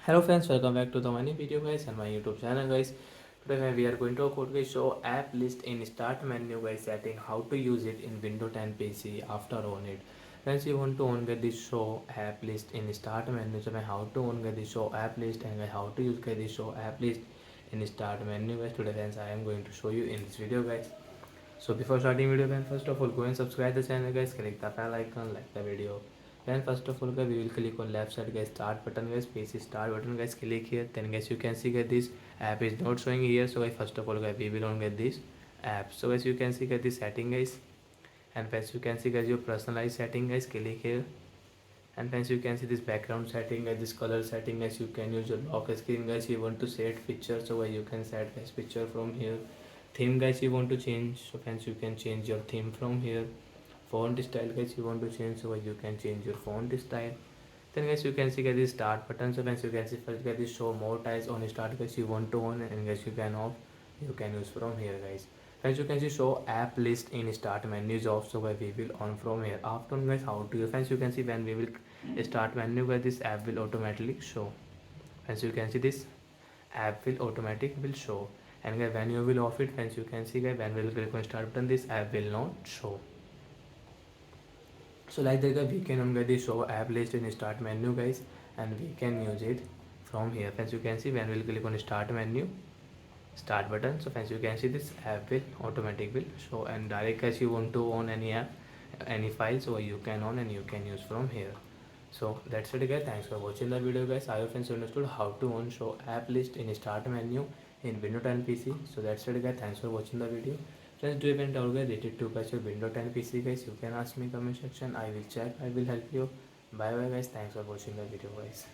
Hello friends, welcome back to the money video guys and my YouTube channel guys. Today we are going to quickly show app list in start menu guys, setting how to use it in Windows 10 PC after on it. Friends, you want to on get this show app list in start menu. So how to on get this show app list and how to use get this show app list in start menu guys. Today friends, I am going to show you in this video guys. So before starting video guys, first of all go and subscribe the channel guys, click the bell icon, like the video. Then first of all guys, we will click on left side guys, start button guys, PC start button guys, click here. Then guys you can see guys this app is not showing here. So guys first of all guys we will on get this app. So guys you can see guys this setting guys, and first you can see guys your personalized setting guys, click here. And friends you can see this background setting guys, this color setting guys, you can use your lock screen guys, you want to set picture, so guys you can set guys picture from here. Theme guys you want to change, so friends you can change your theme from here. Font style guys you want to change, so guys you can change your font style. Then guys you can see guys this start button, so friends you can see first guys this show more tiles on start guys you want to on, and guys you can off, you can use from here guys. Friends you can see show app list in start menu is off, so guys we will on from here. After guys how to use, friends you can see when we will start menu guys this app will automatically show. Friends you can see this app will automatic will show, and guys when you will off it, friends you can see guys when we will click on start button this app will not show. So like that we can on get the show app list in start menu guys, and we can use it from here. Friends you can see when we will click on start menu, start button, so friends you can see this app will automatic will show, and direct as you want to own any app, any file, so you can own and you can use from here. So that's it guys, thanks for watching the video guys. I hope friends you understood how to on show app list in start menu in Windows 10 PC. So that's it guys, thanks for watching the video. Friends, do you have any doubt guys related to guys your Windows 10 PC guys, you can ask me comment section, I will check, I will help you. Bye bye guys, thanks for watching the video guys.